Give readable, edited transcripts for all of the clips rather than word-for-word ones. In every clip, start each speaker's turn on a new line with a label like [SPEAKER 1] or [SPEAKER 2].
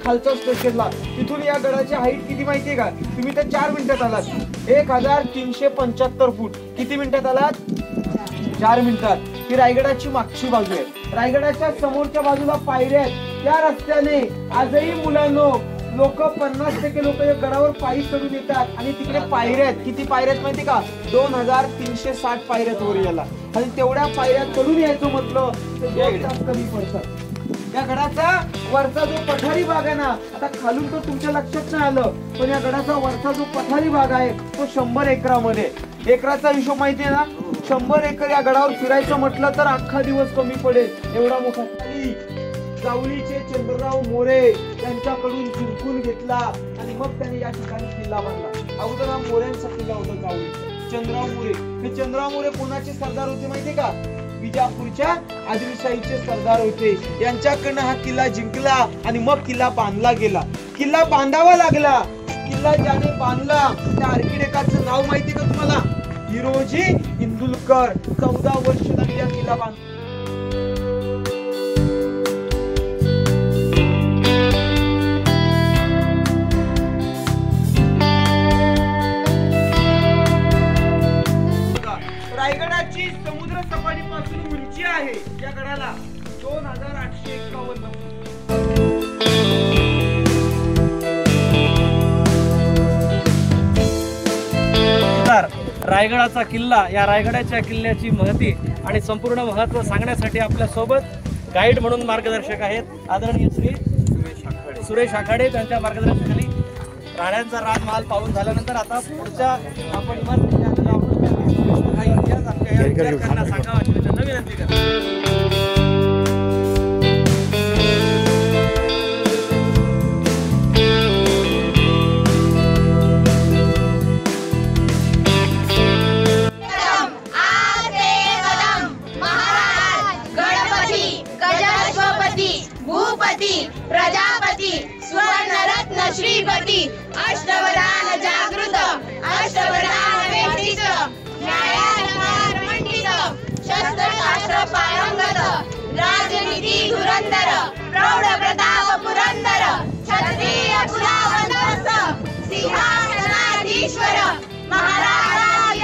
[SPEAKER 1] खालचा स्टेशनला. तिथून या गडाची हाईट किती माहितीये का? तुम्ही तर 4 मिनिटात आलात. 1375 फूट. किती मिनिटात आलात? 4 मिनिटात. ही रायगडाची मागची बाजू आहे. रायगडाच्या समोरच्या बाजूला पायऱ्या आहेत. त्या रस्त्याने आजही मुलांनो लोक 50% लोक या गडावर पायी चढून येतात. आणि तिकडे पायऱ्या आहेत. किती पायऱ्या आहेत माहिती का? 2360 पायऱ्या वर याला. आणि तेवढ्या पायऱ्या चढून यायचं म्हटलं तर 2 तास कमी पडतात. या गडाचा वरचा जो पठारी भाग आहे ना, आता खालून तर तुमच्या लक्षात नाही आलं, पण या गडाचा वरचा जो पठारी भाग आहे तो 100 एकरामध्ये. एकराचा हिशोब माहितीये ना? 100 एकर या गडावर फिरायचं म्हटलं तर अख्खा दिवस कमी पडेल एवढा मोठा. जावळीचे चंद्रराव मोरे यांच्याकडून जिंकून घेतला आणि मग त्यांनी या ठिकाणी किल्ला बांधला. अगोदर हा मोऱ्यांचा किल्ला होता जावळीचा. चंद्रराव मोरे हे चंद्रराव मोरे कोणाचे सरदार होते माहितीये का? विजापूरच्या आदिलशाहीचे सरदार होते. यांच्याकडनं हा किल्ला जिंकला आणि मग किल्ला बांधला गेला. किल्ला बांधावा लागला. किल्ला ज्याने बांधला त्या आर्किटेक्टचं नाव माहितीये का तुम्हाला? हिरोजी इंदुलकर. 14 वर्ष त्यांनी हा किल्ला बांधला. रायगडाची समुद्र सपाटीपासून उंची आहे या गडाला 2851
[SPEAKER 2] रायगडाचा किल्ला. या रायगडाच्या किल्ल्याची महती आणि संपूर्ण महत्व सांगण्यासाठी आपल्या सोबत गाईड म्हणून मार्गदर्शक आहेत आदरणीय श्री सुरेश आखाडे. त्यांच्या मार्गदर्शनाखाली राण्यांचा राजमहाल पाहून झाल्यानंतर आता पुढच्या आपण इतिहास आपल्या विद्यार्थ्यांना सांगावा अशी विनंती करतो.
[SPEAKER 3] प्रजापती स्वर्णरत्न श्रीपती अष्टवधान जागृत अष्टवधान वेष्टित न्यायालंकार मंडित शस्त्रशास्त्र पारंगत राजनीती धुरंधर प्रौढ प्रताप पुरंदर क्षत्रिय कुलावंतस्थ सिंहासनाधीश्वर महाराज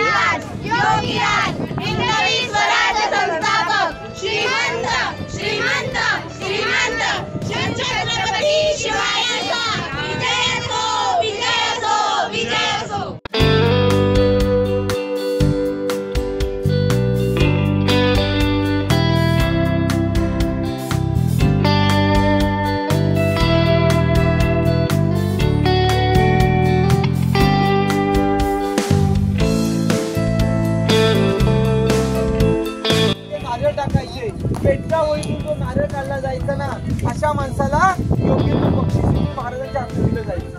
[SPEAKER 3] योगीराज हिंदवी स्वराज्य संस्थापक श्रीमंत श्रीमंत श्रीमंत छत्रपती शिवायांचा विजय असो विजय असो विजय असो.
[SPEAKER 1] नारळ टाकायचे. पेटच्या वळीतून जो नारळ काढला जायचा ना, अशा माणसाला योग्य बक्षीस महाराजांच्या हातात दिलं जायचं.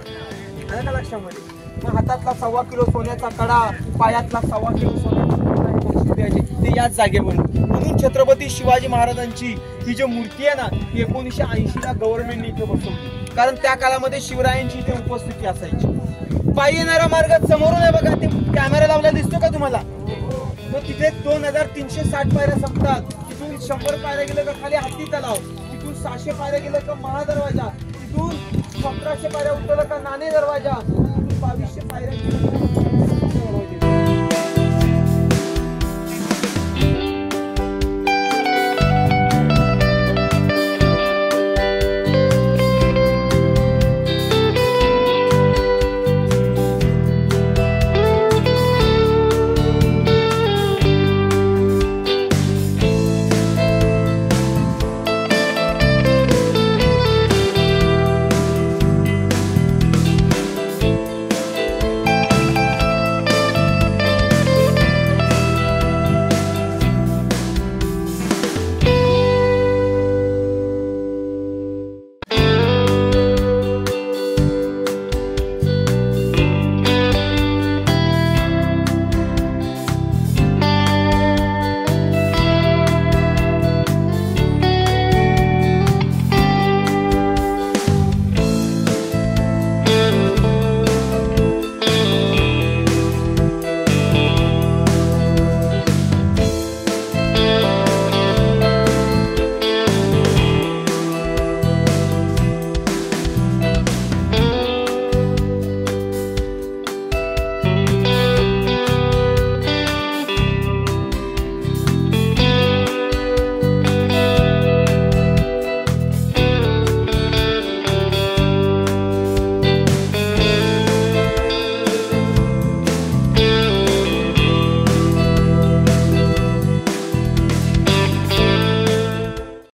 [SPEAKER 1] आलं का लक्षामध्ये? मग हातातला 1.25 किलो सोन्याचा कडा, पायातला 1.25 किलो सोन्याचा बक्षीस द्यायचे ते याच जागेवर. म्हणून छत्रपती शिवाजी महाराजांची ही जी मूर्ती आहे ना, 1980 ला गव्हर्नमेंटने इथे बसवली. कारण त्या काळामध्ये शिवरायांची इथे उपस्थिती असायची. पायी येणारा मार्ग समोरून आहे बघा, ते कॅमेरा लावलेला दिसतो का तुम्हाला? मग तिथे 2360 पायऱ्या संपतात. तिथून 100 पायऱ्या गेलं का खाली हत्ती तलाव. तिथून 600 पायऱ्या गेलं का महादरवाजा. तिथून 1700 पायऱ्या उतरलं का नाणे दरवाजा. तिथून 2200 पायऱ्या